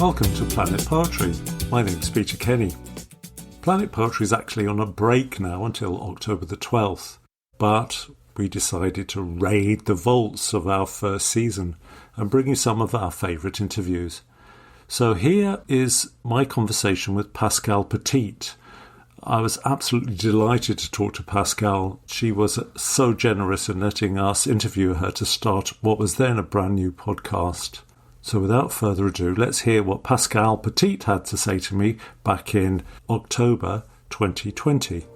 Welcome to Planet Poetry. My name's Peter Kenny. Planet Poetry is actually on a break now until October the 12th, but we decided to raid the vaults of our first season and bring you some of our favourite interviews. So here is my conversation with Pascale Petit. I was absolutely delighted to talk to Pascale. She was so generous in letting us interview her to start what was then a brand new podcast. So without further ado, let's hear what Pascale Petit had to say to me back in October 2020.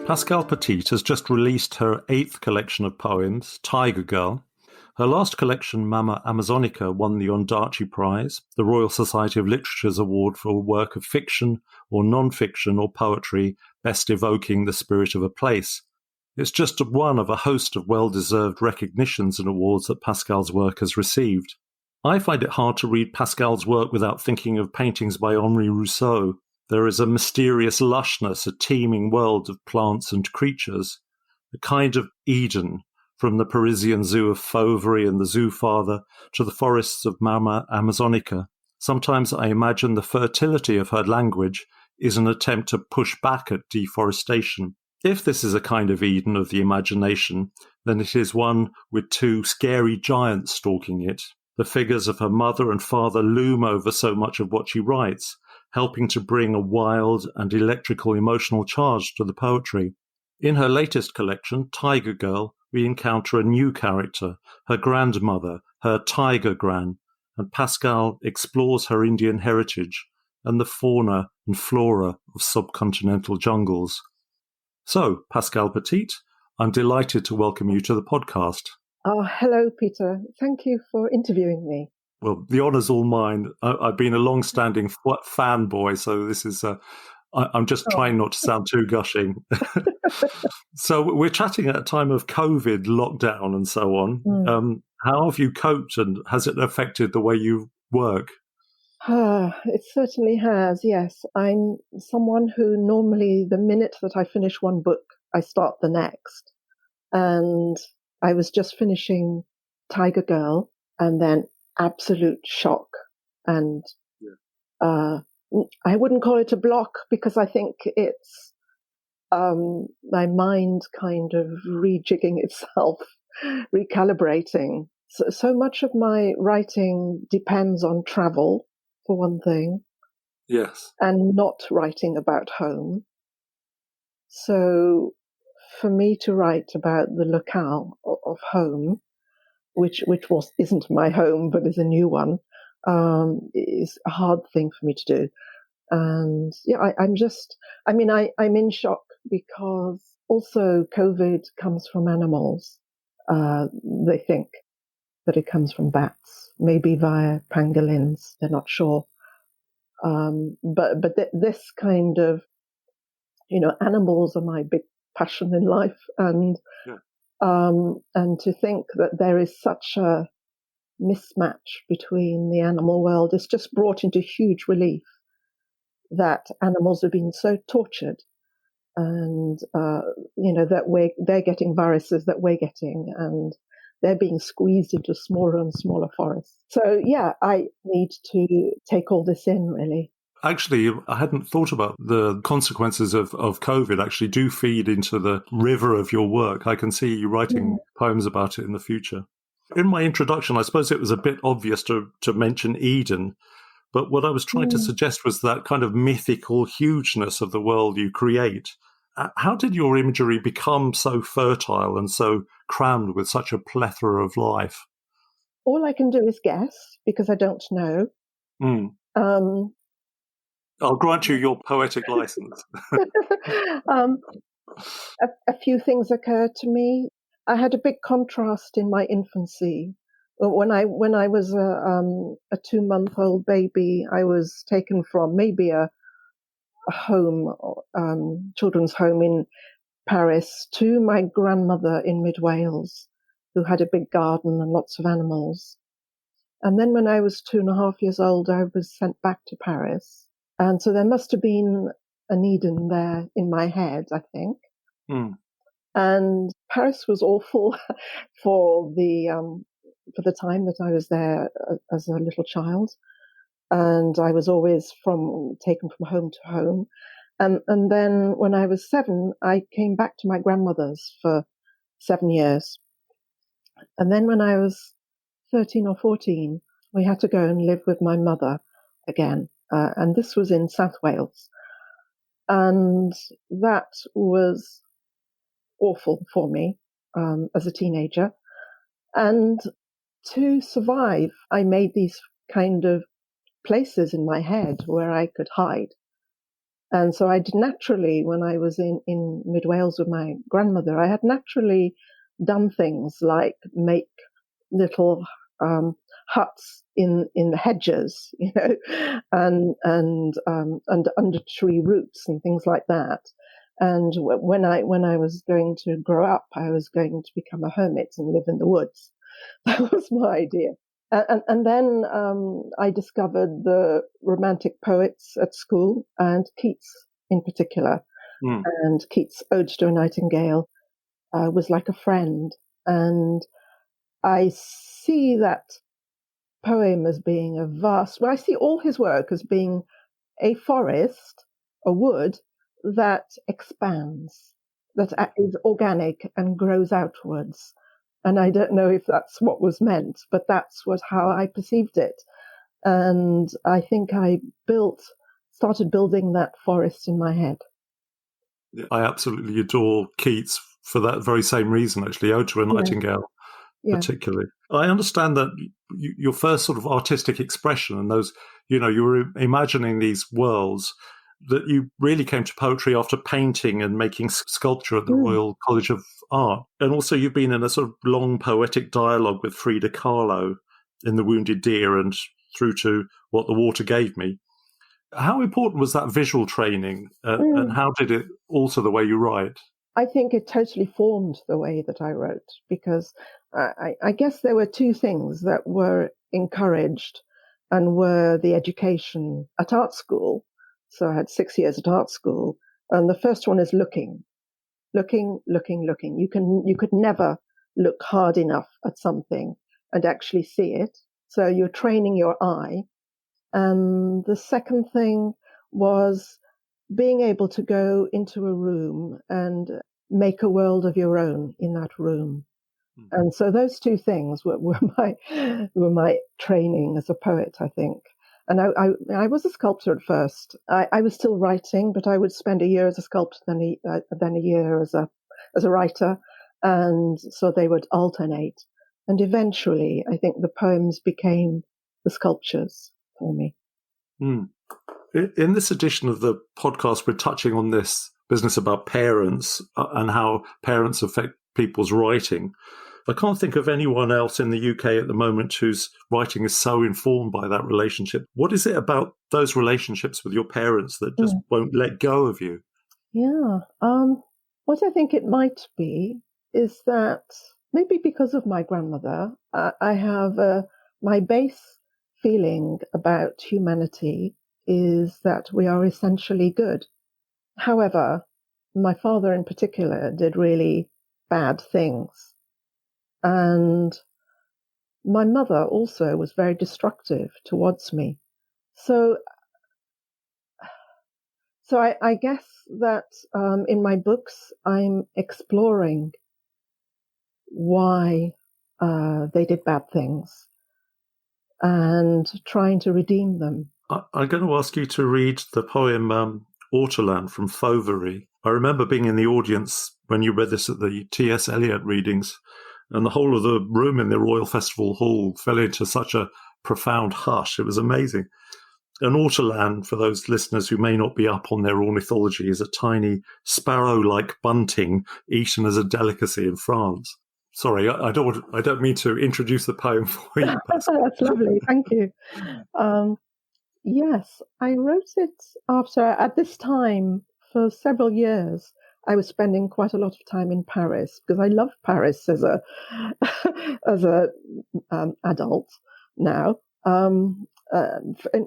Pascale Petit has just released her 8th collection of poems, Tiger Girl. Her last collection, Mama Amazonica, won the Ondaatje Prize, the Royal Society of Literature's award for a work of fiction or non-fiction or poetry best evoking the spirit of a place. It's just one of a host of well-deserved recognitions and awards that Pascale's work has received. I find it hard to read Pascale's work without thinking of paintings by Henri Rousseau. There is a mysterious lushness, a teeming world of plants and creatures, a kind of Eden, from the Parisian zoo of Fauvery and the Zoo Father to the forests of Mama Amazonica. Sometimes I imagine the fertility of her language is an attempt to push back at deforestation. If this is a kind of Eden of the imagination, then it is one with two scary giants stalking it. The figures of her mother and father loom over so much of what she writes, helping to bring a wild and electrical emotional charge to the poetry. In her latest collection, Tiger Girl, we encounter a new character, her grandmother, her tiger gran, and Pascale explores her Indian heritage and the fauna and flora of subcontinental jungles. So, Pascale Petit, I'm delighted to welcome you to the podcast. Oh, hello, Peter. Thank you for interviewing me. Well, the honour's all mine. I've been a long-standing fanboy, so this is... I'm just trying not to sound too gushing. So we're chatting at a time of COVID, lockdown and so on. How have you coped and has it affected the way you work? It certainly has, yes. I'm someone who normally, the minute that I finish one book, I start the next. And I was just finishing Tiger Girl and then absolute shock. And I wouldn't call it a block because I think it's my mind kind of rejigging itself, recalibrating. So much of my writing depends on travel, for one thing. Yes. And not writing about home. So for me to write about the locale of home, which isn't my home but is a new one, is a hard thing for me to do. And yeah, I'm in shock because also COVID comes from animals. They think that it comes from bats, maybe via pangolins. They're not sure. But this kind of, animals are my big passion in life. And to think that there is such a mismatch between the animal world is just brought into huge relief that animals have been so tortured and, that they're getting viruses that we're getting and they're being squeezed into smaller and smaller forests. So, yeah, I need to take all this in, really. Actually, I hadn't thought about the consequences of COVID actually do feed into the river of your work. I can see you writing poems about it in the future. In my introduction, I suppose it was a bit obvious to mention Eden, but what I was trying to suggest was that kind of mythical hugeness of the world you create. How did your imagery become so fertile and so crammed with such a plethora of life? All I can do is guess, because I don't know. I'll grant you your poetic license. A few things occurred to me. I had a big contrast in my infancy. When I was a 2-month-old baby, I was taken from maybe a home, children's home in Paris, to my grandmother in Mid Wales, who had a big garden and lots of animals. And then when I was 2.5 years old, I was sent back to Paris. And so there must have been an Eden there in my head, I think. Mm. And Paris was awful for the time that I was there as a little child. And I was always taken from home to home. And then when I was 7, I came back to my grandmother's for 7 years. And then when I was 13 or 14, we had to go and live with my mother again. And this was in South Wales. And that was awful for me as a teenager. And to survive, I made these kind of places in my head where I could hide. And so I did naturally, when I was in Mid Wales with my grandmother, I had naturally done things like make little huts in the hedges, and under tree roots and things like that. And when I was going to grow up, I was going to become a hermit and live in the woods. That was my idea. And then I discovered the romantic poets at school, and Keats in particular. Mm. And Keats' Ode to a Nightingale was like a friend. And I see that poem as being I see all his work as being a forest, a wood that expands, that is organic and grows outwards. And I don't know if that's what was meant, but that's how I perceived it. And I think I started building that forest in my head. I absolutely adore Keats for that very same reason, actually, Ode to a Nightingale, particularly. I understand that your first sort of artistic expression and those, you were imagining these worlds, that you really came to poetry after painting and making sculpture at the Royal College of Art. And also you've been in a sort of long poetic dialogue with Frida Kahlo in The Wounded Deer and through to What the Water Gave Me. How important was that visual training and how did it alter the way you write? I think it totally formed the way that I wrote, because I guess there were two things that were encouraged and were the education at art school. So I had 6 years at art school. And the first one is looking. You could never look hard enough at something and actually see it. So you're training your eye. And the second thing was being able to go into a room and make a world of your own in that room. Mm-hmm. And so those two things were my training as a poet, I think. And I was a sculptor at first. I was still writing, but I would spend a year as a sculptor, then a year as a writer, and so they would alternate. And eventually, I think the poems became the sculptures for me. Mm. In this edition of the podcast, we're touching on this business about parents and how parents affect people's writing. I can't think of anyone else in the UK at the moment whose writing is so informed by that relationship. What is it about those relationships with your parents that just won't let go of you? Yeah. What I think it might be is that maybe because of my grandmother, I have my base feeling about humanity is that we are essentially good. However, my father in particular did really bad things. And my mother also was very destructive towards me. So I guess that in my books, I'm exploring why they did bad things and trying to redeem them. I'm going to ask you to read the poem Ortolan from Fauvery. I remember being in the audience when you read this at the T.S. Eliot readings, and the whole of the room in the Royal Festival Hall fell into such a profound hush. It was amazing. An ortolan, for those listeners who may not be up on their ornithology, is a tiny sparrow-like bunting eaten as a delicacy in France. Sorry, I don't mean to introduce the poem for you, Pascale. That's lovely, thank you. Yes, I wrote it after, at this time, for several years, I was spending quite a lot of time in Paris because I love Paris as a adult now.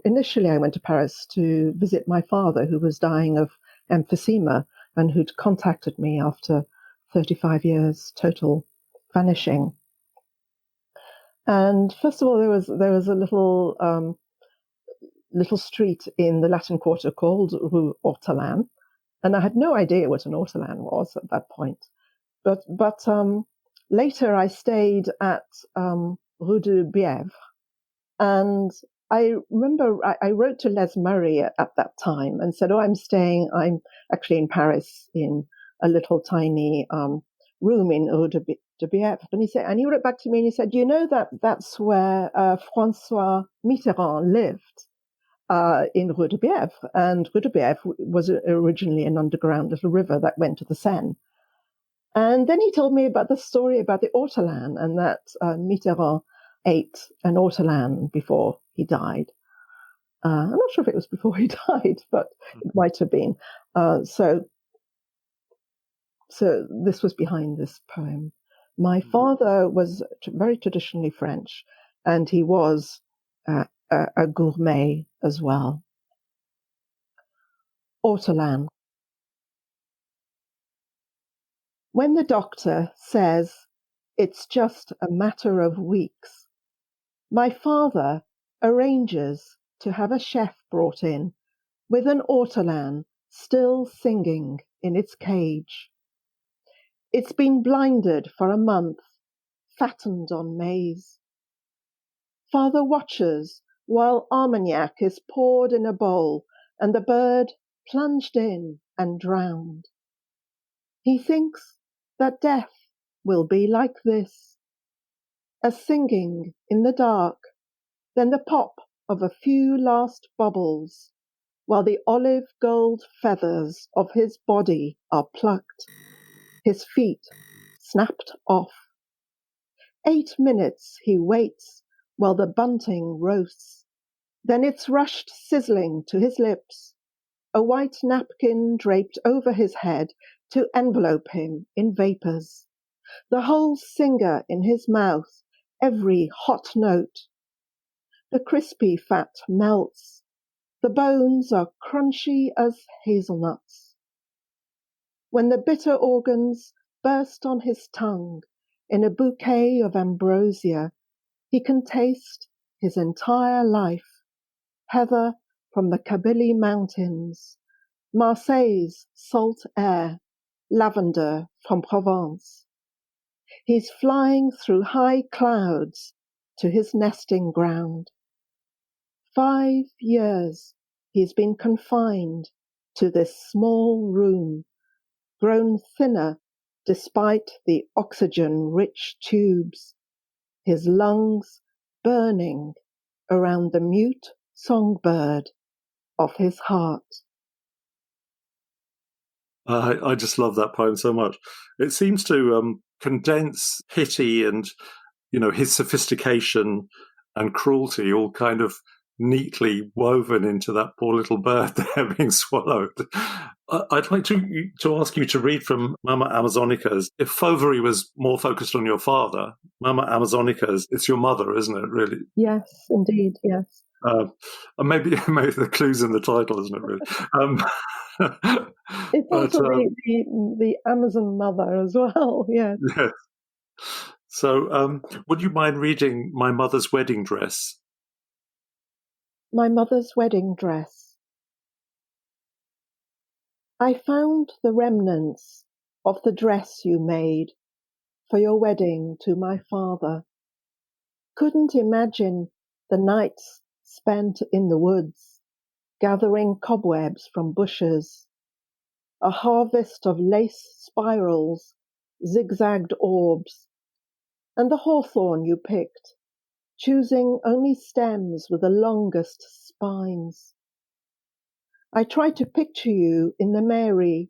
Initially, I went to Paris to visit my father, who was dying of emphysema, and who'd contacted me after 35 years total vanishing. And first of all, there was a little street in the Latin Quarter called Rue Ortolan, and I had no idea what an ortolan was at that point. But later I stayed at Rue de Bièvre, and I remember I wrote to Les Murray at that time and said, I'm actually in Paris in a little tiny room in Rue de Bièvre. And he wrote back to me and he said, that's where François Mitterrand lived, in Rue de Bièvre. And Rue de Bièvre was originally an underground little river that went to the Seine. And then he told me about the story about the ortolan, and that Mitterrand ate an ortolan before he died. I'm not sure if it was before he died, but it might have been. So this was behind this poem. My father was very traditionally French, and he was a gourmet as well. Ortolan. When the doctor says it's just a matter of weeks, my father arranges to have a chef brought in with an ortolan still singing in its cage. It's been blinded for a month, fattened on maize. Father watches while Armagnac is poured in a bowl and the bird plunged in and drowned. He thinks that death will be like this, a singing in the dark, then the pop of a few last bubbles, while the olive gold feathers of his body are plucked, his feet snapped off. 8 minutes he waits while the bunting roasts, then it's rushed sizzling to his lips, a white napkin draped over his head to envelope him in vapors, the whole singer in his mouth, every hot note. The crispy fat melts, the bones are crunchy as hazelnuts. When the bitter organs burst on his tongue in a bouquet of ambrosia, he can taste his entire life, heather from the Kabylie Mountains, Marseille's salt air, lavender from Provence. He's flying through high clouds to his nesting ground. 5 years he's been confined to this small room, grown thinner despite the oxygen-rich tubes, his lungs burning around the mute songbird of his heart. I just love that poem so much. It seems to condense pity and, his sophistication and cruelty all kind of neatly woven into that poor little bird there being swallowed. I'd like to ask you to read from Mama Amazonica's. If Fauvery was more focused on your father, Mama Amazonica's, it's your mother, isn't it, really? Yes, indeed, yes. Maybe the clue's in the title, isn't it, really? It's also the Amazon mother as well, yes. Yes. So, would you mind reading My Mother's Wedding Dress? My mother's wedding dress. I found the remnants of the dress you made for your wedding to my father. Couldn't imagine the nights spent in the woods, gathering cobwebs from bushes, a harvest of lace spirals, zigzagged orbs, and the hawthorn you picked, choosing only stems with the longest spines. I tried to picture you in the mairie,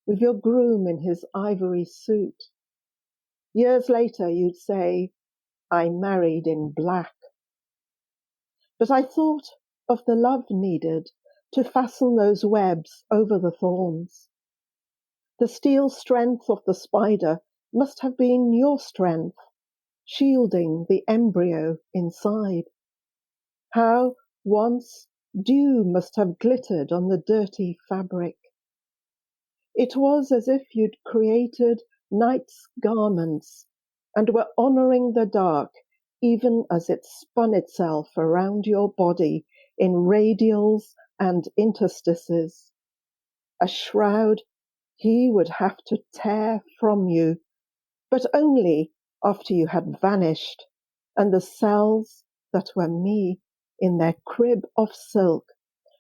with your groom in his ivory suit. Years later you'd say, I married in black. But I thought of the love needed to fasten those webs over the thorns. The steel strength of the spider must have been your strength, shielding the embryo inside. How once dew must have glittered on the dirty fabric. It was as if you'd created night's garments and were honoring the dark even as it spun itself around your body in radials and interstices. A shroud he would have to tear from you, but only after you had vanished, and the cells that were me in their crib of silk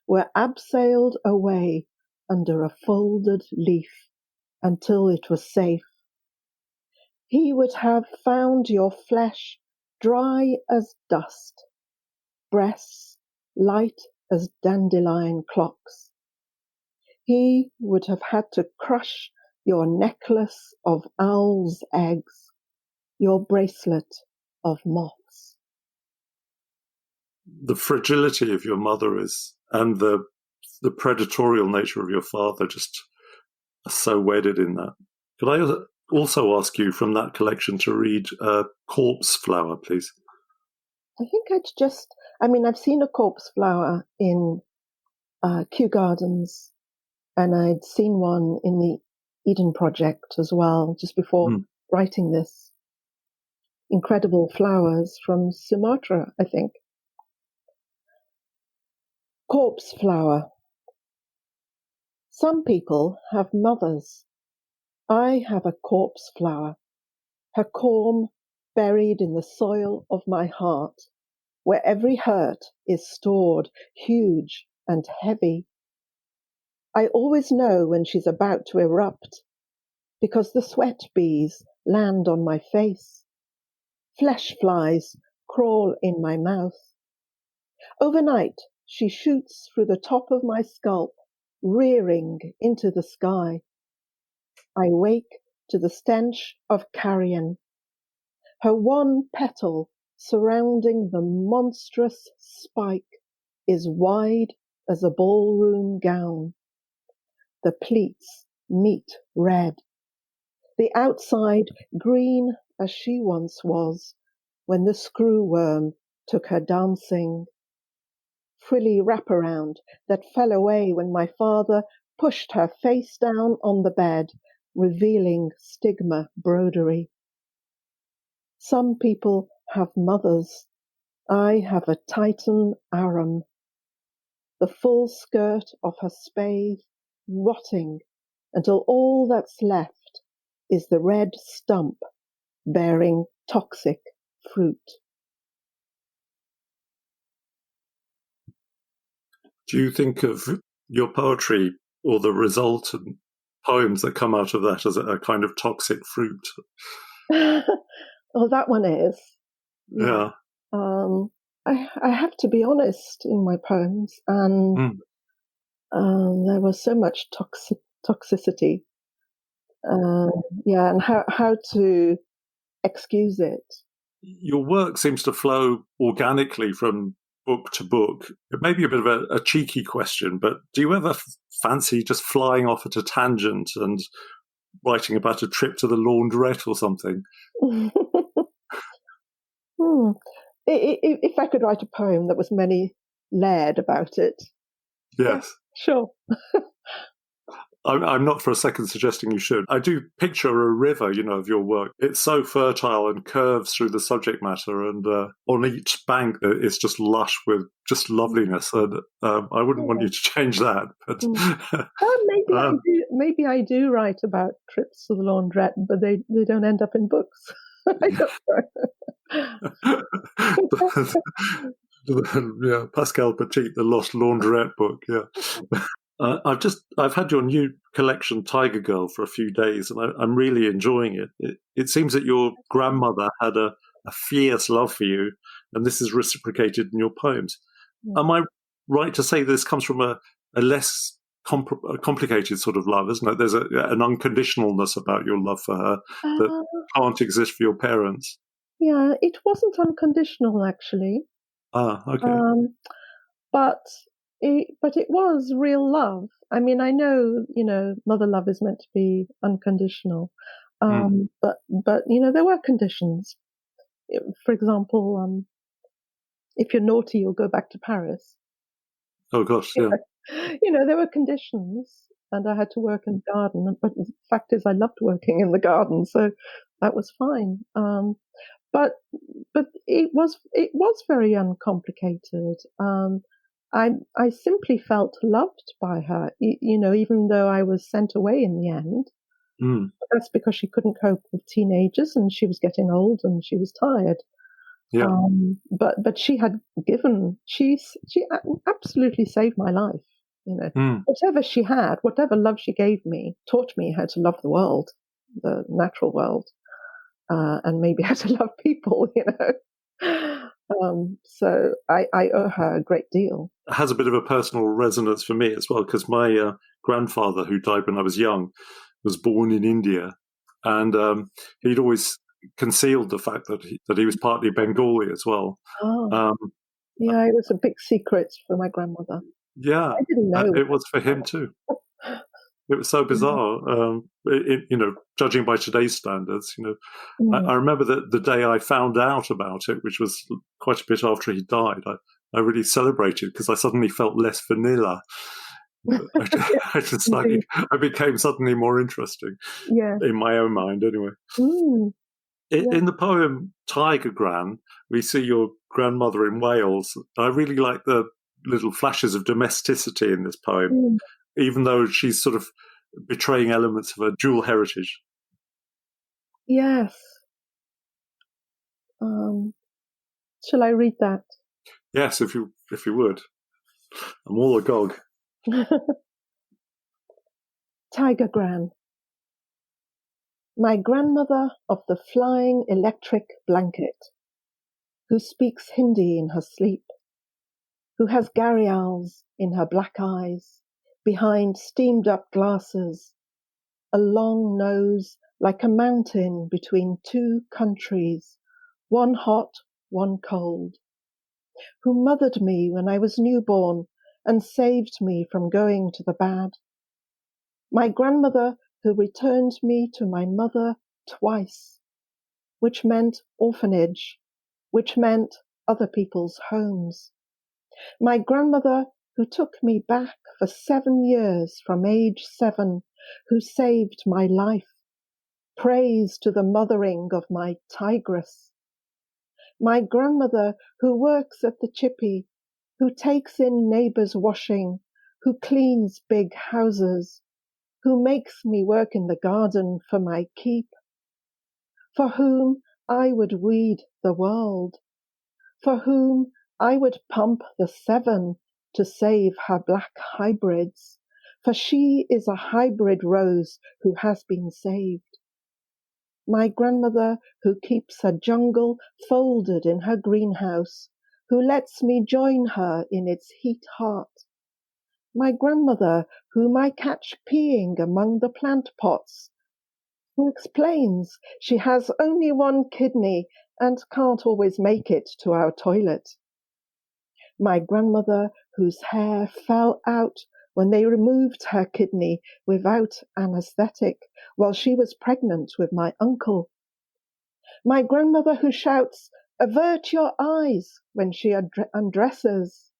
were abseiled away under a folded leaf until it was safe. He would have found your flesh dry as dust, breasts light as dandelion clocks. He would have had to crush your necklace of owl's eggs, your bracelet of moths. The fragility of your mother and the predatorial nature of your father just are so wedded in that. Could I also ask you from that collection to read Corpse Flower, please? I think I've seen a corpse flower in Kew Gardens, and I'd seen one in the Eden Project as well, just before writing this. Incredible flowers from Sumatra, I think. Corpse flower. Some people have mothers. I have a corpse flower, her corm buried in the soil of my heart, where every hurt is stored, huge and heavy. I always know when she's about to erupt, because the sweat bees land on my face. Flesh flies crawl in my mouth. Overnight, she shoots through the top of my scalp, rearing into the sky. I wake to the stench of carrion. Her one petal surrounding the monstrous spike is wide as a ballroom gown. The pleats meet red. The outside green as she once was when the screwworm took her dancing. Frilly wraparound that fell away when my father pushed her face down on the bed, revealing stigma broderie. Some people have mothers. I have a Titan arum. The full skirt of her spathe rotting until all that's left is the red stump bearing toxic fruit. Do you think of your poetry or the result and poems that come out of that as a kind of toxic fruit? Well, that one is. Yeah. I have to be honest in my poems, and there was so much toxicity. And how to excuse it. Your work seems to flow organically from book to book. It may be a bit of a cheeky question, but do you ever fancy just flying off at a tangent and writing about a trip to the laundrette or something? If I could write a poem that was many layered about it. Yes. Yeah, sure. I'm not for a second suggesting you should. I do picture a river, of your work. It's so fertile and curves through the subject matter, and on each bank it's just lush with just loveliness. And I wouldn't want you to change that. But maybe I do write about trips to the laundrette, but they don't end up in books. I don't know. Yeah, Pascale Petit, the Lost Laundrette book. Yeah. I've had your new collection, Tiger Girl, for a few days, and I'm really enjoying it. It seems that your grandmother had a fierce love for you, and this is reciprocated in your poems. Yeah. Am I right to say this comes from a less complicated sort of love, isn't it? There's an unconditionalness about your love for her that can't exist for your parents. Yeah, it wasn't unconditional, actually. Okay. But it was real love. I mean, I know, mother love is meant to be unconditional. But there were conditions. For example, if you're naughty, you'll go back to Paris. Oh, gosh, yeah. There were conditions. and I had to work in the garden. But the fact is, I loved working in the garden, so that was fine. But it was very uncomplicated. I simply felt loved by her, even though I was sent away in the end. Mm. That's because she couldn't cope with teenagers, and she was getting old, and she was tired. Yeah. But she had given. She absolutely saved my life. Mm. Whatever she had, whatever love she gave me, taught me how to love the world, the natural world, and maybe how to love people. So I owe her a great deal. It has a bit of a personal resonance for me as well, because my grandfather, who died when I was young, was born in India, and he'd always concealed the fact that he was partly Bengali as well. Oh, yeah, it was a big secret for my grandmother. Yeah, I didn't know. it was for him too. It was so bizarre, judging by today's standards. I remember that the day I found out about it, which was quite a bit after he died, I really celebrated because I suddenly felt less vanilla. I became suddenly more interesting, in my own mind, anyway. In the poem Tiger Gran, we see your grandmother in Wales. I really like the little flashes of domesticity in this poem, even though she's sort of betraying elements of her dual heritage. Yes. Shall I read that? Yes, if you would. I'm all agog. Tiger Gran. My grandmother of the flying electric blanket, who speaks Hindi in her sleep, who has gharials in her black eyes, behind steamed-up glasses, a long nose like a mountain between two countries, one hot, one cold, who mothered me when I was newborn and saved me from going to the bad. My grandmother who returned me to my mother twice, which meant orphanage, which meant other people's homes. My grandmother who took me back for 7 years from age 7, who saved my life. Praise to the mothering of my tigress. My grandmother who works at the chippy, who takes in neighbors' washing, who cleans big houses, who makes me work in the garden for my keep, for whom I would weed the world, for whom I would pump the Severn to save her black hybrids, for she is a hybrid rose who has been saved. My grandmother who keeps a jungle folded in her greenhouse, who lets me join her in its heat heart. My grandmother whom I catch peeing among the plant pots, who explains she has only one kidney and can't always make it to our toilet. My grandmother whose hair fell out when they removed her kidney without anaesthetic while she was pregnant with my uncle. My grandmother who shouts, "Avert your eyes," when she undresses,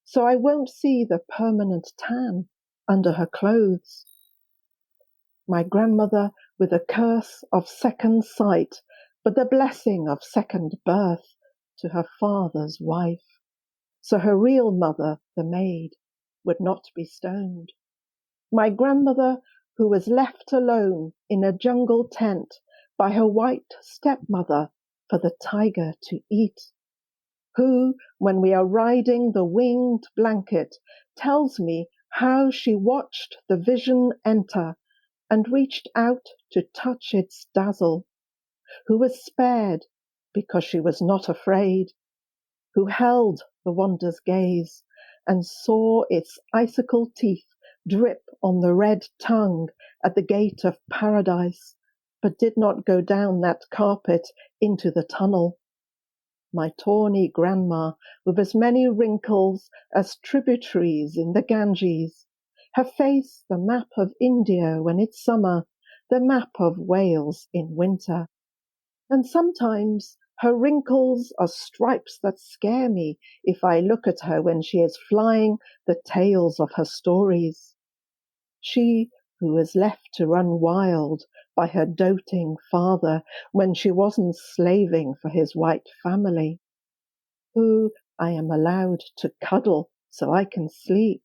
so I won't see the permanent tan under her clothes. My grandmother with a curse of second sight, but the blessing of second birth to her father's wife, so her real mother, the maid, would not be stoned. My grandmother who was left alone in a jungle tent by her white stepmother for the tiger to eat, who, when we are riding the winged blanket, tells me how she watched the vision enter and reached out to touch its dazzle, who was spared because she was not afraid, who held the wonder's gaze and saw its icicle teeth drip on the red tongue at the gate of paradise, but did not go down that carpet into the tunnel. My tawny grandma, with as many wrinkles as tributaries in the Ganges, her face the map of India when it's summer, the map of Wales in winter. And sometimes her wrinkles are stripes that scare me if I look at her when she is flying the tales of her stories. She who was left to run wild by her doting father when she wasn't slaving for his white family, who I am allowed to cuddle so I can sleep.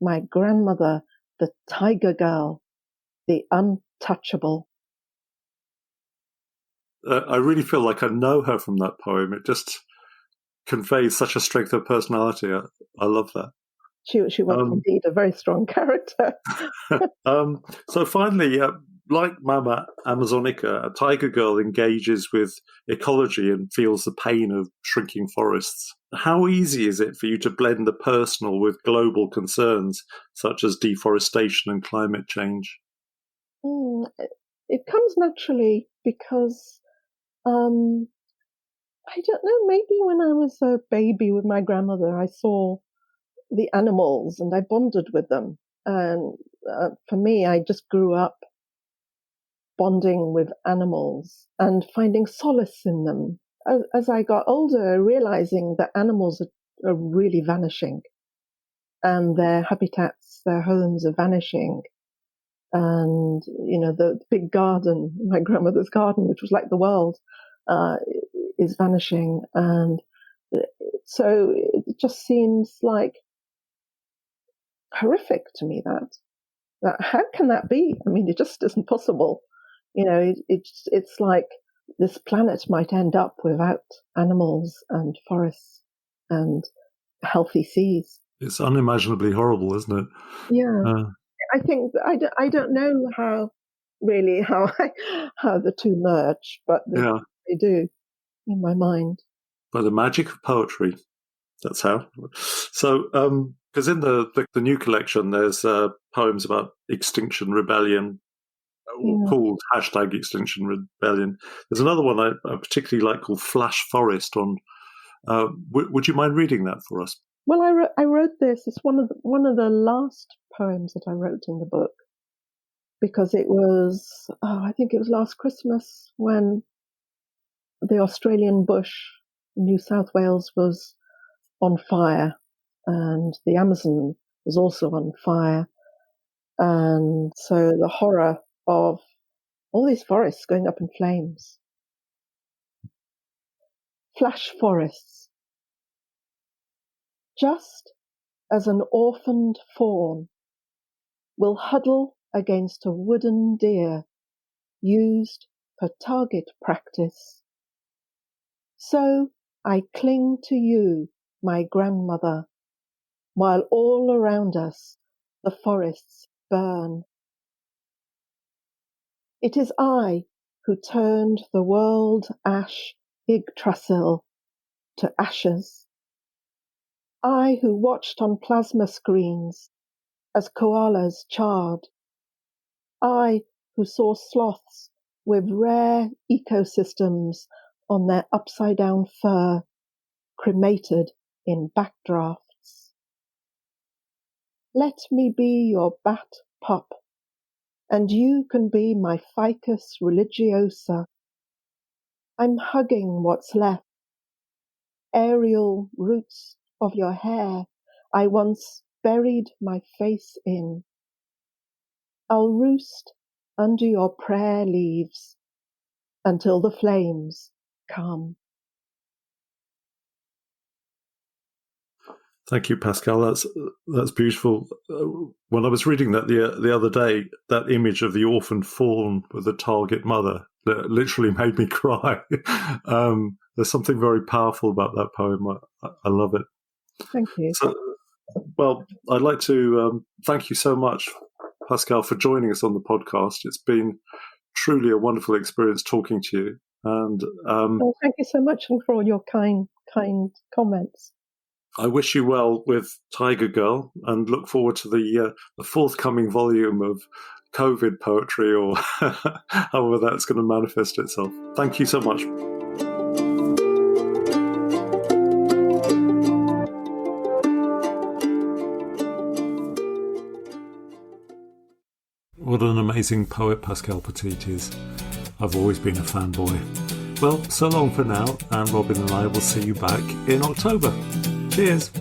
My grandmother, the tiger girl, the untouchable. I really feel like I know her from that poem. It just conveys such a strength of personality. I love that. She was indeed a very strong character. So finally, like Mama Amazonica, a tiger girl engages with ecology and feels the pain of shrinking forests. How easy is it for you to blend the personal with global concerns such as deforestation and climate change? It comes naturally because, I don't know, maybe when I was a baby with my grandmother, I saw the animals and I bonded with them. And for me, I just grew up bonding with animals and finding solace in them. As I got older, realizing that animals are really vanishing and their habitats, their homes are vanishing. And, the big garden, my grandmother's garden, which was like the world, is vanishing. And so it just seems like horrific to me that how can that be? I mean, it just isn't possible. It's like this planet might end up without animals and forests and healthy seas. It's unimaginably horrible, isn't it? Yeah. I think I don't know how the two merge, but they do in my mind. By the magic of poetry, that's how. So, because in the new collection, there's poems about Extinction Rebellion, called #Extinction Rebellion. There's another one I particularly like called Flash Forest. Would you mind reading that for us? Well, I wrote this. It's one of the last poems that I wrote in the book, because it was I think it was last Christmas when the Australian bush, New South Wales, was on fire, and the Amazon was also on fire, and so the horror of all these forests going up in flames. Flash forests. Just as an orphaned fawn will huddle against a wooden deer used for target practice, so I cling to you, my grandmother, while all around us the forests burn. It is I who turned the world ash Yggdrasil to ashes. I who watched on plasma screens as koalas charred. I who saw sloths with rare ecosystems on their upside-down fur cremated in backdrafts. Let me be your bat pup, and you can be my ficus religiosa. I'm hugging what's left. Aerial roots of your hair I once buried my face in. I'll roost under your prayer leaves until the flames come. Thank you, Pascale. That's beautiful. When I was reading that the other day, that image of the orphaned fawn with the target mother literally made me cry. There's something very powerful about that poem. I love it. Thank you. So, well, I'd like to thank you so much, Pascale, for joining us on the podcast. It's been truly a wonderful experience talking to you. And well, thank you so much for all your kind comments. I wish you well with Tiger Girl and look forward to the forthcoming volume of COVID poetry, or however that's going to manifest itself. Thank you so much. What an amazing poet Pascale Petit is. I've always been a fanboy. Well, so long for now, and Robin and I will see you back in October. Cheers.